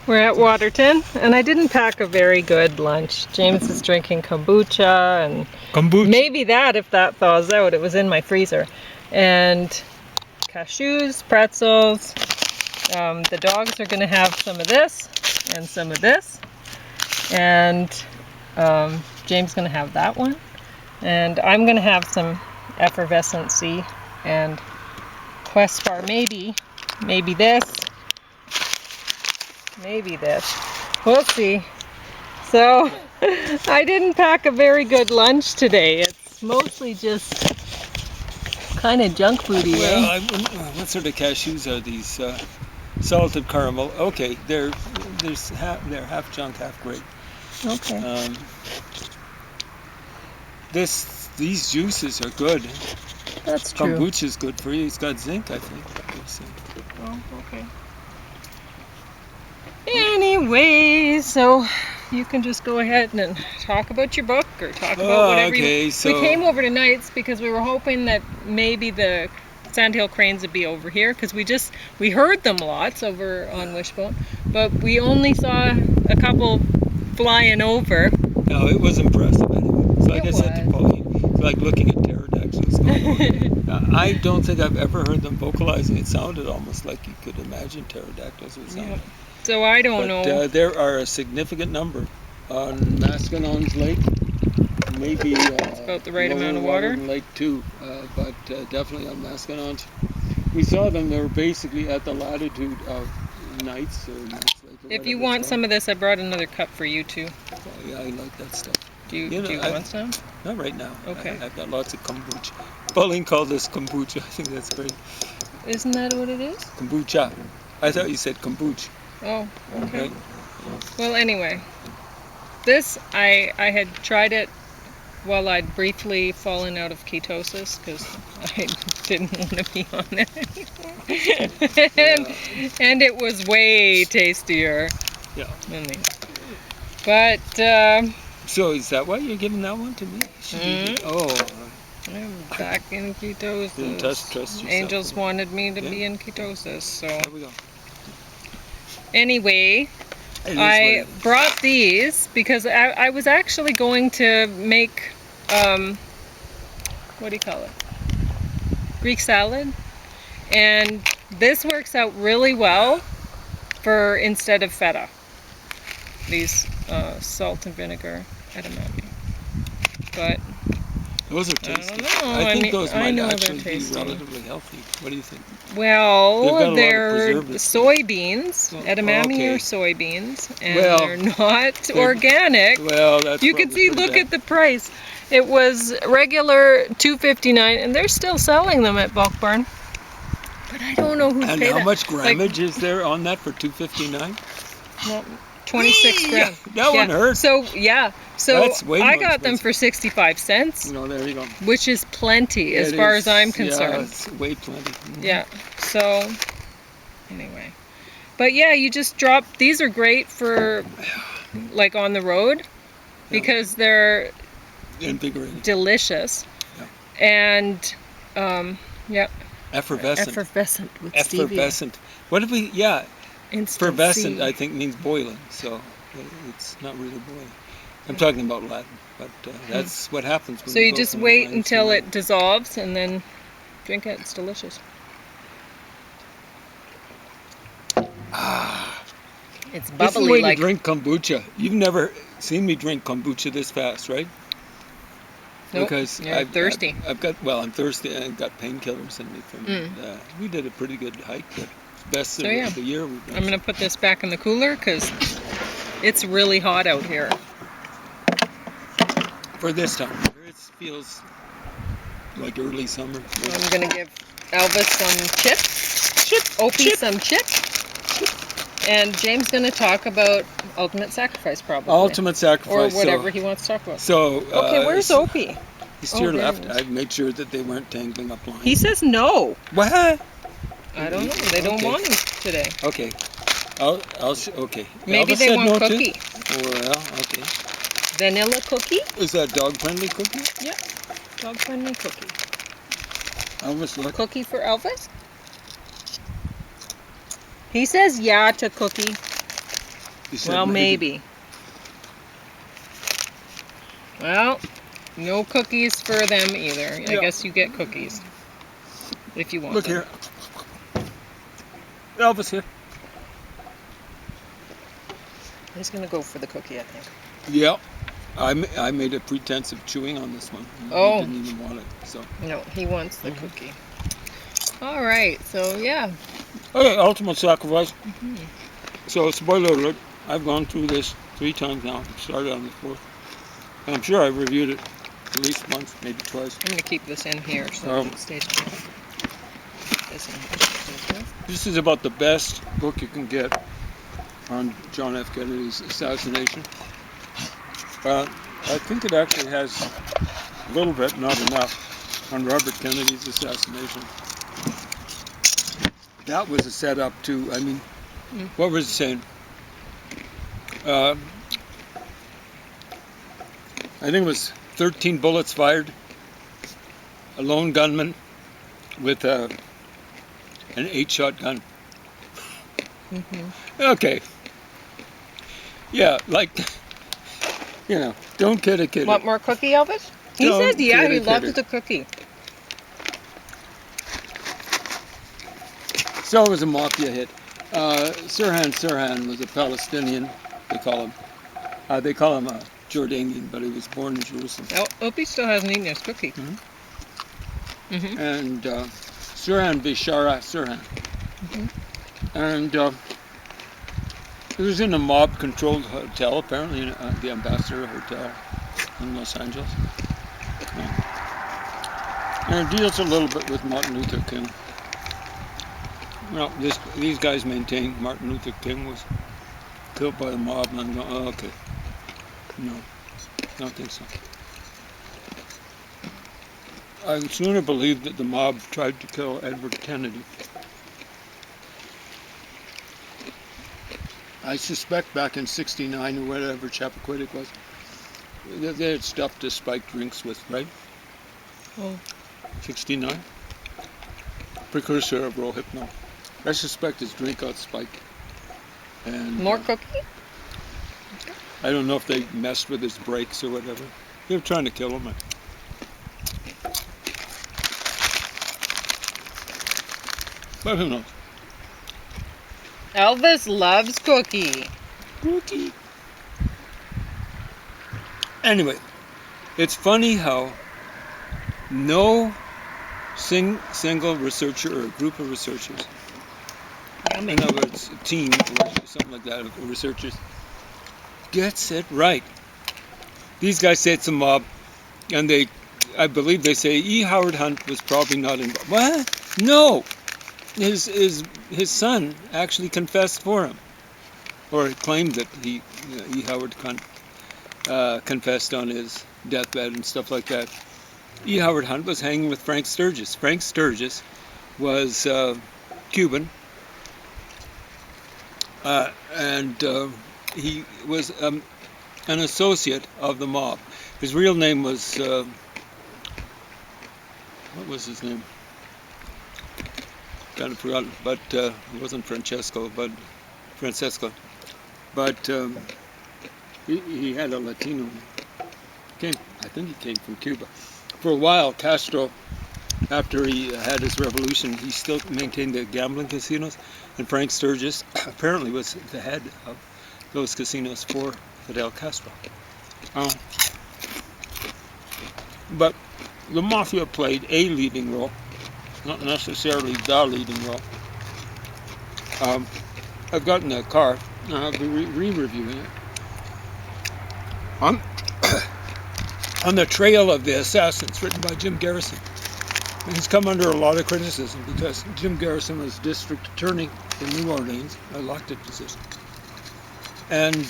We're at Waterton, and I didn't pack a very good lunch. James is drinking kombucha, and maybe that if that thaws out. It was in my freezer. And cashews, pretzels. The dogs are going to have some of this and some of this. And James is going to have that one. And I'm going to have some effervescency and Quest Bar, maybe this. Maybe this. We'll see. So, I didn't pack a very good lunch today. It's mostly just kind of junk foody, Well, what sort of cashews are these? Salted caramel. Okay, they're half junk, half great. Okay. These juices are good. That's true. Kombucha is good for you. It's got zinc, I think. Oh, okay. Anyway, so you can just go ahead and talk about your book or talk about whatever we came over tonight because we were hoping that maybe the sandhill cranes would be over here because we heard them lots over on Wishbone, but we only saw a couple flying over. No, it was impressive anyway. It's like I said to Pauline, it's like looking at pterodactyls. I don't think I've ever heard them vocalizing. It sounded almost like you could imagine pterodactyls would sound. Yeah. So I don't know. There are a significant number on Maskinon's Lake. Maybe it's about the right amount of water. Lake too, but definitely on Maskinon's. We saw them. They were basically at the latitude of Knights or Knights Lake. If you want some of this, I brought another cup for you too. Oh, yeah, I like that stuff. Do you want some? Not right now. Okay. I've got lots of kombucha. Pauline called this kombucha. I think that's great. Isn't that what it is? Kombucha. I thought you said kombucha. Oh, okay. Right. Well, anyway, this, I had tried it while I'd briefly fallen out of ketosis because I didn't want to be on it. and it was way tastier. Yeah. But, so is that why you're giving that one to me? I'm back in ketosis. Didn't trust yourself. Angels wanted me to be in ketosis, so. There we go. Anyway, I brought these because I was actually going to make, what do you call it? Greek salad. And this works out really well for instead of feta. These salt and vinegar edamame. But those are tasty. I don't know. I think those might actually be relatively healthy. What do you think? Well, they're soybeans. Edamame are soybeans, and they're not organic. Well, that's you can see. Look at the price. It was regular $2.59, and they're still selling them at Bulk Barn. But I don't know who's paid that. And how much grammage is there on that for $2.59? Well, 26 grams. That one hurts. So yeah, so that's way I got them for 65 cents. No, there you go. Which is plenty as far as I'm concerned. Yeah, it's way plenty. Mm-hmm. Yeah. So anyway, but yeah, you just drop. These are great for like on the road because they're invigorating, delicious, and effervescent with effervescent. stevia. What if we? Yeah. Effervescent, I think, means boiling, so it's not really boiling. I'm talking about Latin, but that's what happens. When so you just wait until it dissolves and then drink it. It's delicious. It's bubbly. This is the way to drink kombucha. You've never seen me drink kombucha this fast, right? Nope, because you're thirsty. I'm thirsty and I've got painkillers in me from we did a pretty good hike, but best of the year we've done. I'm going to put this back in the cooler because it's really hot out here. For this time, it feels like early summer. So I'm going to give Elvis some chips, Opie some chips, and James going to talk about Ultimate Sacrifice probably. Ultimate Sacrifice. Or whatever he wants to talk about. So, okay, where's Opie? He's to your left. I made sure that they weren't tangling up lines. He says no. What? I don't know. They don't want him today. Okay. Okay. Maybe they want cookie. Well, okay. Vanilla cookie? Is that dog-friendly cookie? Yeah. Dog-friendly cookie. Elvis, look. Cookie for Elvis? He says yeah to cookie. Well, maybe. Well, no cookies for them either. I guess you get cookies if you want Look them. here. Elvis here. He's going to go for the cookie, I think. Yeah. I made a pretense of chewing on this one. He didn't even want it. So. No, he wants the cookie. All right, so yeah. Okay, ultimate sacrifice. So, spoiler alert, I've gone through this 3 times now. Started on the 4th. And I'm sure I've reviewed it at least once, maybe twice. I'm going to keep this in here so it stays together. This is about the best book you can get on John F. Kennedy's assassination. I think it actually has a little bit, not enough, on Robert Kennedy's assassination. That was a setup to, I mean, what was it saying? I think it was 13 bullets fired, a lone gunman with an 8-shot gun. Okay. Yeah, like, don't kid a kid. Want more cookie, Elvis? He said, yeah, he loves the cookie. So it was a mafia hit. Sirhan was a Palestinian, they call him. They call him a Jordanian, but he was born in Jerusalem. Oh, Opie still hasn't eaten his cookie. And Sirhan Bishara Sirhan. And it was in a mob-controlled hotel, apparently, the Ambassador Hotel in Los Angeles. And it deals a little bit with Martin Luther King. Well, these guys maintain Martin Luther King was killed by the mob, and I'm going, oh, okay. No, I don't think so. I sooner believe that the mob tried to kill Edward Kennedy. I suspect back in '69 or whatever Chappaquiddick was, they had stuffed his spiked drinks with, right? Oh. 69? Precursor of Rohypnol. I suspect his drink got spiked. And more cookie? I don't know if they messed with his brakes or whatever. They were trying to kill him. But who knows? Elvis loves cookie. Cookie. Anyway, it's funny how no single researcher or a group of researchers, in other words, a team or something like that of researchers, gets it right. These guys say it's a mob, and I believe they say E. Howard Hunt was probably not involved. What? No! His son actually confessed for him, or claimed that E. Howard Hunt confessed on his deathbed and stuff like that. E. Howard Hunt was hanging with Frank Sturgis. Frank Sturgis was Cuban, and he was an associate of the mob. His real name was, what was his name? Kind of forgotten, but it wasn't Francesco, but Francesco. But he had a Latino name. I think he came from Cuba. For a while, Castro, after he had his revolution, he still maintained the gambling casinos, and Frank Sturgis apparently was the head of those casinos for Fidel Castro. But the mafia played a leading role, not necessarily the leading role. I've gotten a car, and I'll be re-reviewing it. On the Trail of the Assassins, written by Jim Garrison. And he's come under a lot of criticism because Jim Garrison was district attorney in New Orleans, an elected position. And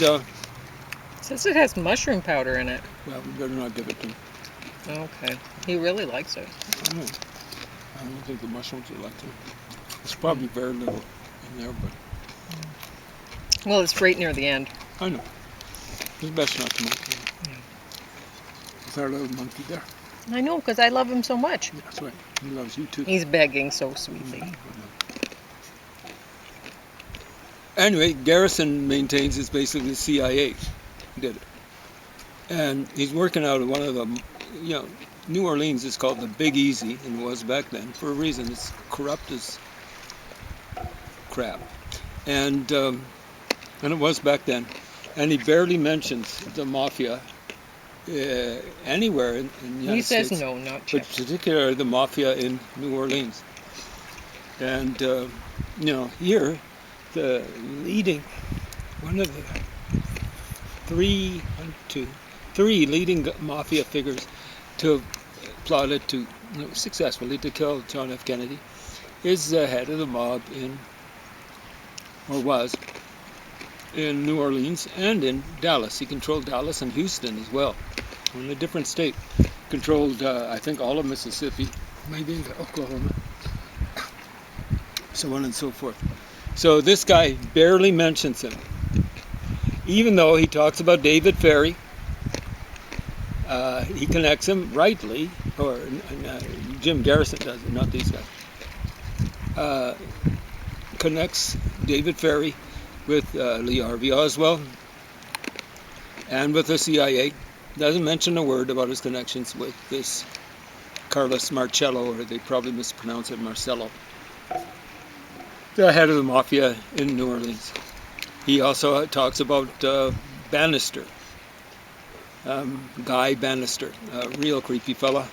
says it has mushroom powder in it. Well, we better not give it to him. Okay. He really likes it. I don't think the mushrooms are like that. There's probably very little in there, but... Well, it's right near the end. I know. It's best not to make it. With our little monkey there. I know, because I love him so much. Yeah, that's right. He loves you too. He's begging so sweetly. Anyway, Garrison maintains it's basically the CIA did it. And he's working out of one of them, New Orleans is called the Big Easy, and it was back then, for a reason. It's corrupt as crap. And it was back then. And he barely mentions the mafia anywhere in the United States. He says no, not Chip. But particularly the mafia in New Orleans. And, here, one of the three leading mafia figures to have plotted to, successfully to kill John F. Kennedy is the head of the mob was in New Orleans and in Dallas. He controlled Dallas and Houston as well. In a different state. Controlled, I think, all of Mississippi, maybe into Oklahoma, so on and so forth. So this guy barely mentions him, even though he talks about David Ferry. He connects him rightly, or Jim Garrison does it, not these guys. Connects David Ferry with Lee Harvey Oswald and with the CIA. Doesn't mention a word about his connections with this Carlos Marcello, or they probably mispronounce it Marcello, the head of the mafia in New Orleans. He also talks about Bannister, Guy Bannister, a real creepy fella.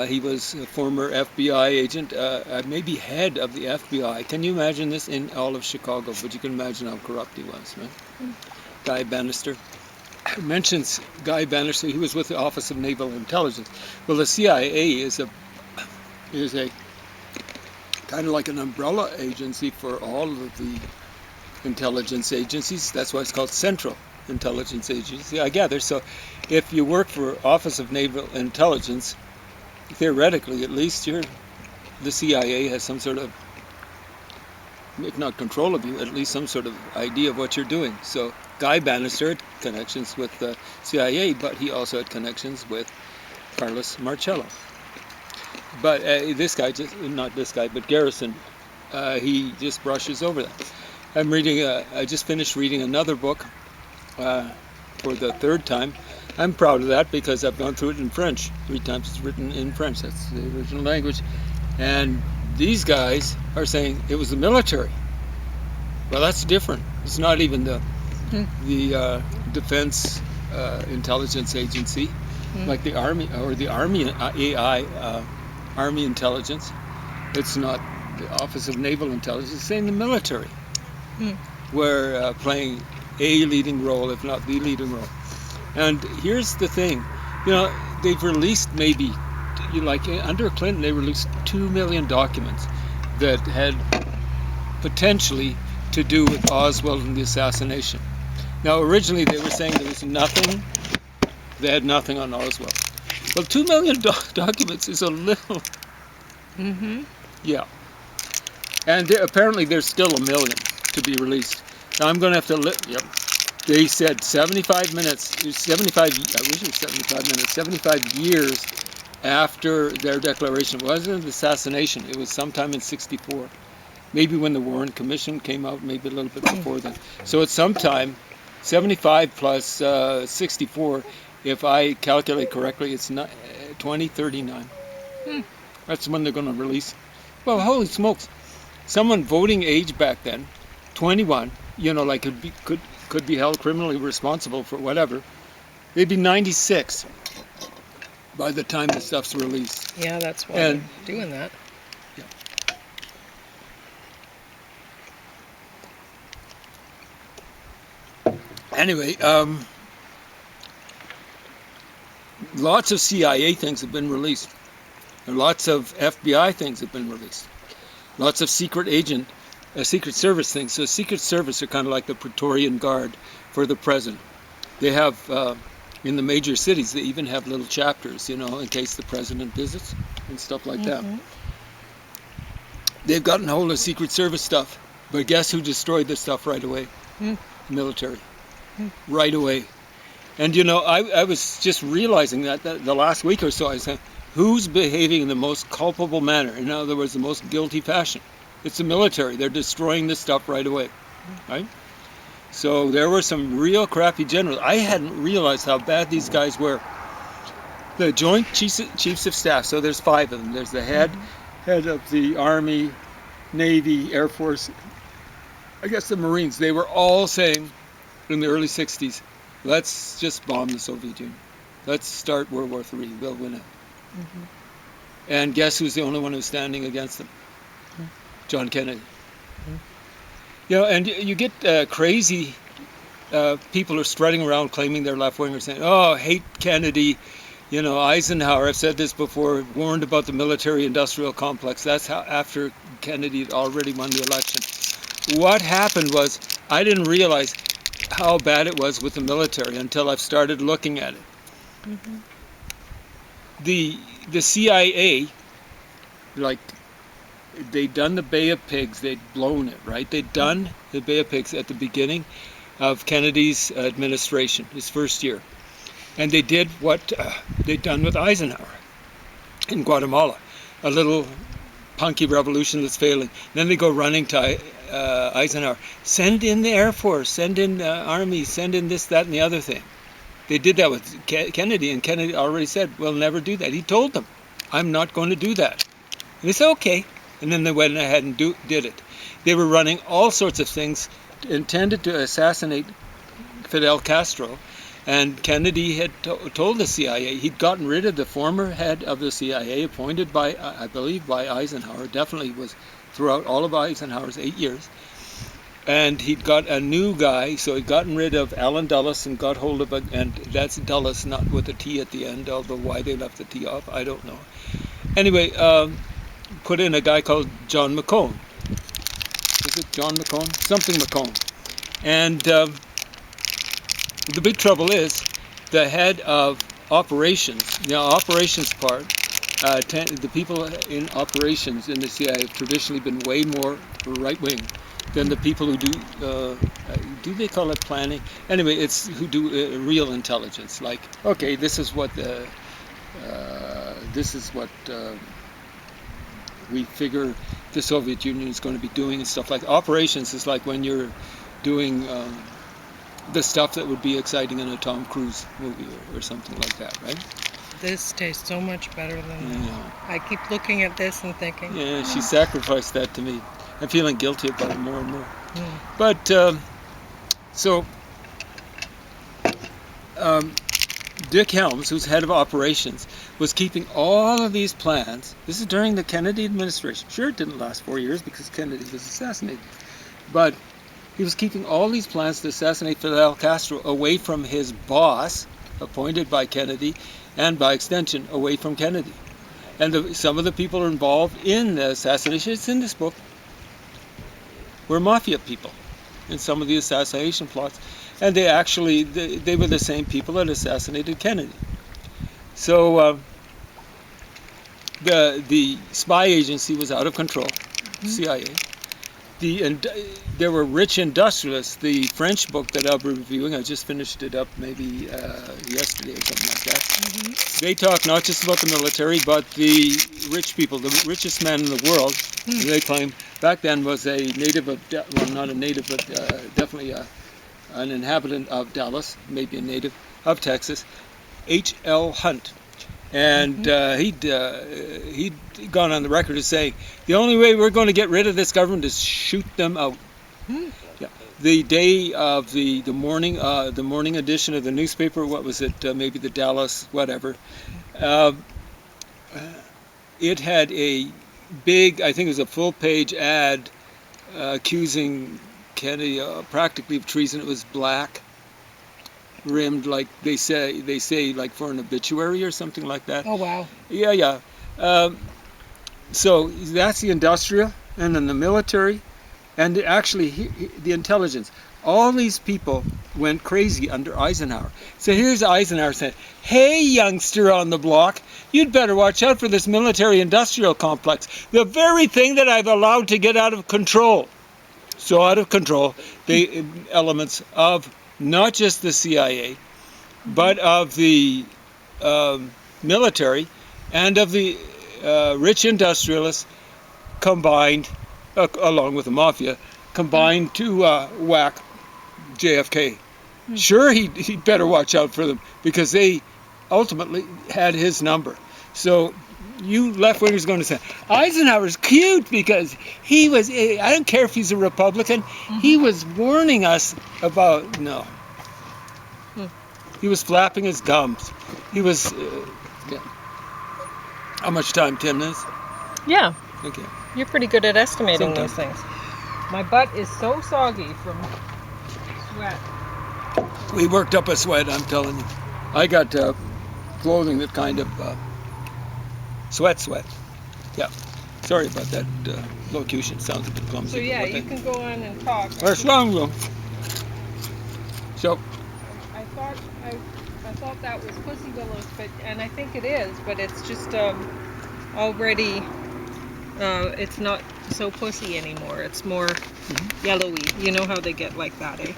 He was a former FBI agent, maybe head of the FBI. Can you imagine this in all of Chicago? But you can imagine how corrupt he was, right? Guy Bannister. Mentions Guy Bannister. He was with the Office of Naval Intelligence. Well, the CIA is a kind of like an umbrella agency for all of the intelligence agencies. That's why it's called Central Intelligence Agency, I gather. So if you work for Office of Naval Intelligence, theoretically at least, the CIA has some sort of, if not control of you, at least some sort of idea of what you're doing. So Guy Bannister had connections with the CIA, but he also had connections with Carlos Marcello. But but Garrison, he just brushes over that. I just finished reading another book for the third time. I'm proud of that because I've gone through it in French 3 times. It's written in French. That's the original language. And these guys are saying it was the military. Well, that's different. It's not even the Defense Intelligence Agency, like the Army or the Army Army Intelligence. It's not the Office of Naval Intelligence. It's saying the military. Were playing a leading role, if not the leading role. And here's the thing, they've released maybe, under Clinton, they released 2 million documents that had potentially to do with Oswald and the assassination. Now, originally they were saying there was nothing, they had nothing on Oswald. Well, 2 million documents is a little, yeah. And apparently there's still 1 million to be released. Now I'm going to have to They said 75 years after their declaration. It wasn't an assassination. It was sometime in 64. Maybe when the Warren Commission came out, maybe a little bit before then. So it's sometime 75 plus 64. If I calculate correctly, it's 2039. That's when they're going to release. Well, holy smokes. Someone voting age back then, 21, could be held criminally responsible for whatever. They'd be 96 by the time the stuff's released. Yeah, that's why they're doing that. Yeah. Anyway, lots of CIA things have been released. And lots of FBI things have been released. Lots of Secret Service things. So Secret Service are kind of like the Praetorian Guard for the president. They have, in the major cities, they even have little chapters, in case the president visits and stuff like that. They've gotten hold of Secret Service stuff. But guess who destroyed this stuff right away? Military. Right away. And, I was just realizing that the last week or so, I said, who's behaving in the most culpable manner? In other words, the most guilty fashion? It's the military. They're destroying this stuff right away. right? So there were some real crappy generals. I hadn't realized how bad these guys were. The Joint Chiefs of Staff, so there's 5 of them. There's the head of the Army, Navy, Air Force, I guess the Marines. They were all saying in the early 60s, let's just bomb the Soviet Union. Let's start World War III. We'll win it. And guess who's the only one who's standing against them? John Kennedy. You know, and you get crazy people are strutting around claiming they're left-wingers, saying, oh, hate Kennedy. You know, Eisenhower, I've said this before, warned about the military-industrial complex. That's how, after Kennedy had already won the election. What happened was, I didn't realize how bad it was with the military until I've started looking at it. The CIA, like, they'd done the Bay of Pigs, they'd blown it, right? They'd done the Bay of Pigs at the beginning of Kennedy's administration, his first year. And they did what they'd done with Eisenhower in Guatemala, a little punky revolution that's failing. Then they go running to Eisenhower, send in the Air Force, send in the Army, send in this, that, and the other thing. They did that with Kennedy, and Kennedy already said, we'll never do that. He told them, I'm not going to do that. And they said, okay. And then they went ahead and did it. They were running all sorts of things intended to assassinate Fidel Castro. And Kennedy had told the CIA, he'd gotten rid of the former head of the CIA, appointed by, I believe, by Eisenhower, definitely was throughout all of Eisenhower's 8 years. And he'd got a new guy, so he'd gotten rid of Allen Dulles and got hold of it, and that's Dulles, not with a T at the end, although why they left the T off, I don't know. Anyway, put in a guy called John McCone. Is it John McCone? Something McCone. And the big trouble is the head of operations, the operations part, the people in operations in the CIA have traditionally been way more right-wing than the people who do they call it planning? Anyway, it's who do real intelligence. Like, okay, this is what we figure the Soviet Union is going to be doing and stuff like. Operations is like when you're doing the stuff that would be exciting in a Tom Cruise movie or something like that, right? This tastes so much better than that. I keep looking at this and thinking, yeah, she sacrificed that to me. I'm feeling guilty about it more and more. But Dick Helms, who's head of operations, was keeping all of these plans. This is during the Kennedy administration. Sure, it didn't last 4 years because Kennedy was assassinated. But he was keeping all these plans to assassinate Fidel Castro away from his boss, appointed by Kennedy, and by extension, away from Kennedy. And some of the people involved in the assassination, it's in this book, were mafia people in some of the assassination plots. And they actually, they were the same people that assassinated Kennedy. So the spy agency was out of control, CIA. There were rich industrialists. The French book that I'll be reviewing, I just finished it up maybe yesterday or something like that. They talk not just about the military, but the rich people, the richest man in the world, they claim, back then was a native of, well, not a native, but definitely an inhabitant of Dallas, maybe a native of Texas, H.L. Hunt. And he'd gone on the record as saying, the only way we're going to get rid of this government is shoot them out. Yeah. The day of the morning edition of the newspaper, what was it, maybe the Dallas, whatever, it had a big, I think it was a full-page ad accusing Kennedy practically of treason. It was black, rimmed, like they say like for an obituary or something like that. Oh wow. Yeah. So that's the industrial, and then the military, and actually the intelligence. All these people went crazy under Eisenhower. So here's Eisenhower saying, hey, youngster on the block, you'd better watch out for this military-industrial complex, the very thing that I've allowed to get out of control. So out of control, the elements of not just the CIA, but of the military and of the rich industrialists combined, along with the mafia, combined to whack JFK. Sure, he'd better watch out for them because they ultimately had his number. So you left-wingers going to say, Eisenhower's cute because he was, I don't care if he's a Republican, he was warning us about, no. He was flapping his gums. He was, yeah. How much time, 10 minutes? Yeah. Okay. You're pretty good at estimating Sometimes. these things. My butt is so soggy from sweat. We worked up a sweat, I'm telling you. I got clothing that kind of sweat. Yeah. Sorry about that locution. Sounds a bit clumsy. So yeah, you can go on and talk. Where's wrong? So I thought that was pussy willows, and I think it is, but it's just already it's not so pussy anymore. It's more yellowy. You know how they get like that, eh?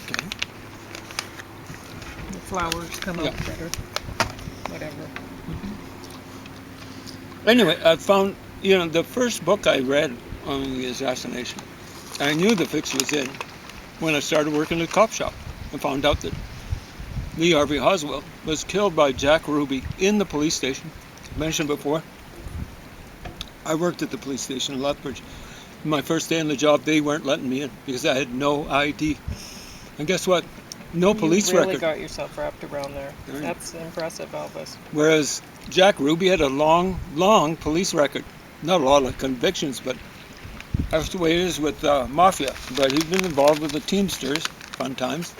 okay. The flowers come out better. Whatever. Anyway, I found, the first book I read on the assassination, I knew the fix was in when I started working at a cop shop. I found out that Lee Harvey Oswald was killed by Jack Ruby in the police station. Mentioned before. I worked at the police station in Lethbridge. My first day on the job, they weren't letting me in because I had no ID. And guess what? No police You really record. got yourself wrapped around there. That's impressive, Elvis. Whereas Jack Ruby had a long police record. Not a lot of convictions, but that's the way it is with mafia. But he'd been involved with the Teamsters, fun times,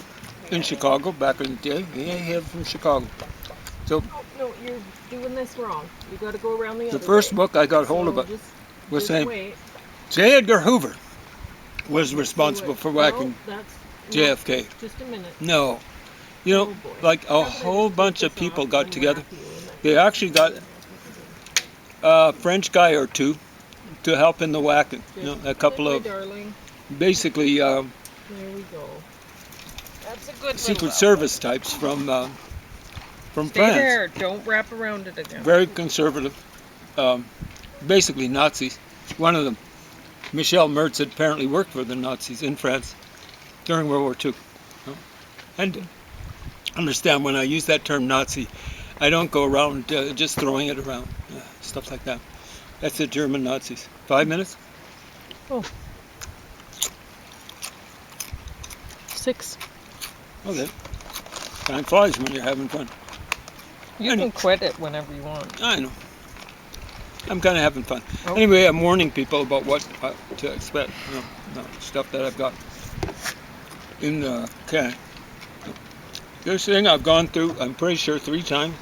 in Chicago back in the day. He hailed from Chicago. So No, you're doing this wrong. You got to go around the other the first way. book I got hold of it was saying J. Edgar Hoover was responsible for whacking JFK. Just a minute. No. Like a whole bunch of people got together. They actually got a French guy or two to help in the whacking. A couple of basically There we go. That's a good Secret Service types from Stay France. there. Don't wrap around it again. Very conservative. Basically Nazis. One of them, Michel Mertz, had apparently worked for the Nazis in France during World War II. And understand, when I use that term Nazi, I don't go around just throwing it around. Stuff like that. That's the German Nazis. 5 minutes? Oh. 6. Okay. Time flies when you're having fun. You can quit it whenever you want. I know. I'm kind of having fun. Oh. Anyway, I'm warning people about what to expect. Stuff that I've got in the can. This thing I've gone through, I'm pretty sure 3 times.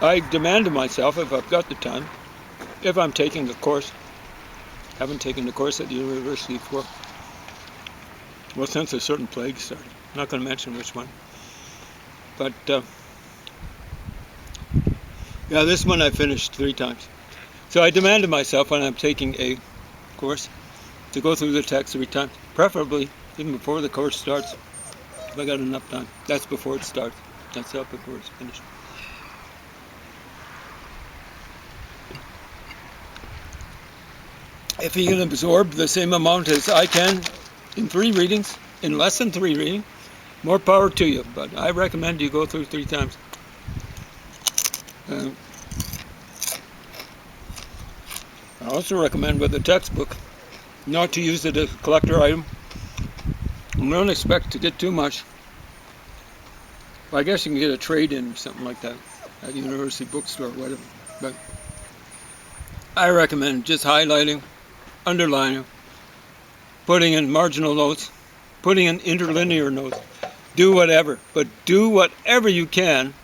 I demand of myself, if I've got the time, if I'm taking the course. Haven't taken the course at the university for, well, since a certain plague started. I'm not going to mention which one. But, yeah, this one I finished 3 times. So I demanded myself when I'm taking a course to go through the text 3 times, preferably even before the course starts, if I got enough time. That's before it starts. That's up before it's finished. If you can absorb the same amount as I can in 3 readings, in less than 3 readings, more power to you. But I recommend you go through 3 times. I also recommend with a textbook not to use it as a collector item. And don't expect to get too much. Well, I guess you can get a trade-in or something like that at a university bookstore or whatever. But I recommend just highlighting, underlining, putting in marginal notes, putting in interlinear notes. Do whatever, but do whatever you can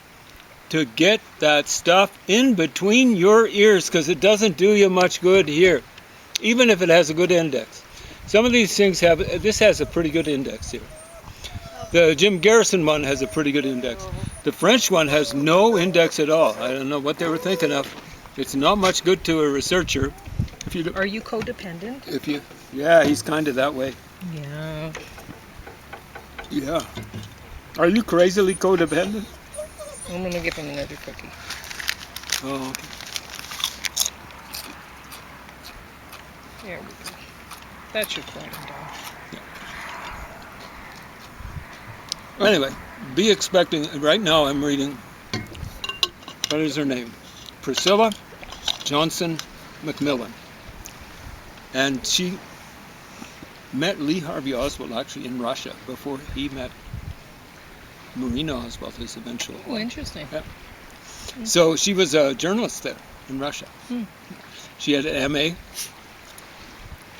to get that stuff in between your ears, because it doesn't do you much good here, even if it has a good index. Some of these things this has a pretty good index here. The Jim Garrison one has a pretty good index. The French one has no index at all. I don't know what they were thinking of. It's not much good to a researcher. Are you codependent? Yeah, he's kind of that way. Yeah. Yeah. Are you crazily codependent? I'm going to give him another cookie. Oh, okay. There we go. That should quiet him down. Anyway, be expecting. Right now, I'm reading. What is her name? Priscilla Johnson McMillan, and she met Lee Harvey Oswald actually in Russia before he met Marina Oswald, his eventual wife. Oh, interesting. Yeah. So she was a journalist there in Russia. She had an MA.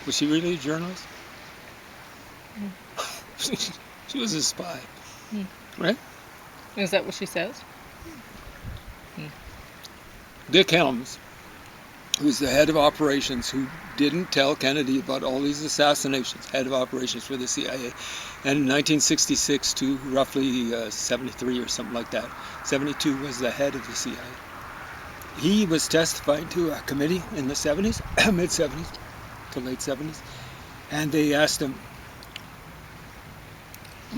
Was she really a journalist? She was a spy, right? Is that what she says? Dick Helms, who's the head of operations, who didn't tell Kennedy about all these assassinations, head of operations for the CIA, and in 1966 to roughly 73 or something like that, 72 was the head of the CIA. He was testifying to a committee in the 70s, mid-70s to late 70s, and they asked him,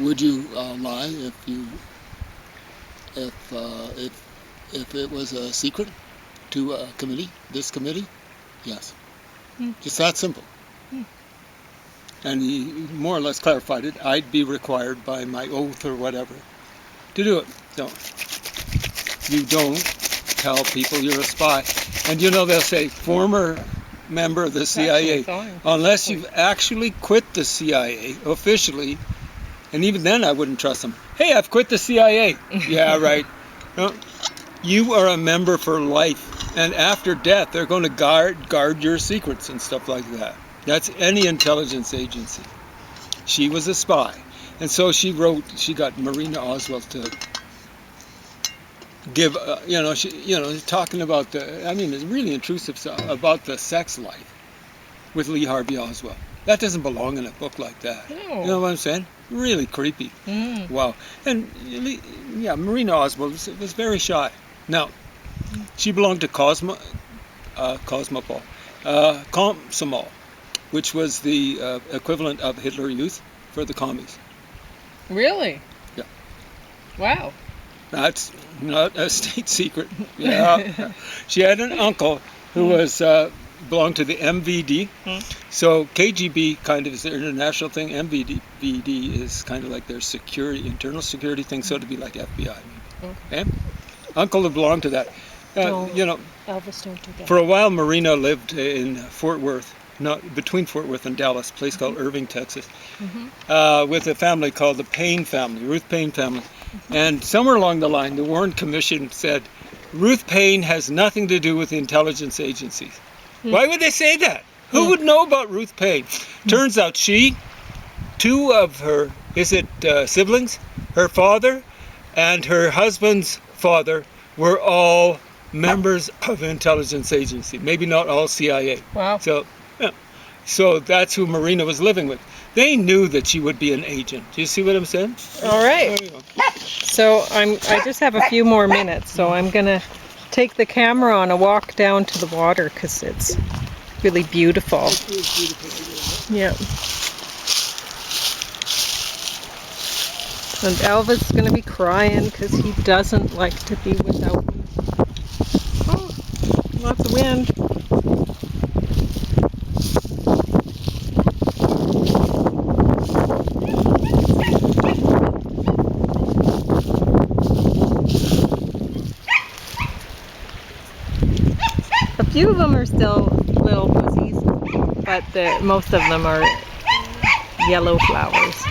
would you lie if it was a secret to a committee, this committee? Yes. Just that simple. And he more or less clarified it. I'd be required by my oath or whatever to do it. You don't tell people you're a spy. And you know, they'll say, former member of the CIA, unless you've actually quit the CIA officially, and even then I wouldn't trust them. Hey, I've quit the CIA. Yeah, right. No, you are a member for life. And after death, they're going to guard your secrets and stuff like that. That's any intelligence agency. She was a spy. And so she got Marina Oswald to give, talking about it's really intrusive stuff about the sex life with Lee Harvey Oswald. That doesn't belong in a book like that. No. You know what I'm saying? Really creepy. Wow. And Marina Oswald was very shy. Now, she belonged to Komsomol, which was the equivalent of Hitler Youth for the commies. Really? Yeah. Wow. That's not a state secret. Yeah. She had an uncle who was belonged to the MVD. So KGB kind of is their international thing. MVD is kind of like their internal security thing. So to be like FBI. Okay. Uncle who belonged to that. Elvis don't do that. For a while, Marina lived in Fort Worth, between Fort Worth and Dallas, a place called Irving, Texas, with a family called the Payne family, Ruth Payne family. And somewhere along the line, the Warren Commission said, Ruth Payne has nothing to do with the intelligence agencies. Why would they say that? Who would know about Ruth Payne? Turns out two of her, siblings, her father and her husband's father were all members of an intelligence agency, maybe not all CIA. Wow. So that's who Marina was living with. They knew that she would be an agent. Do you see what I'm saying? All right. So I just have a few more minutes, so I'm gonna take the camera on a walk down to the water because it's really beautiful. Yeah. And Elvis is gonna be crying because he doesn't like to be without me. Oh, lots of wind. A few of them are still little pussies, but most of them are yellow flowers.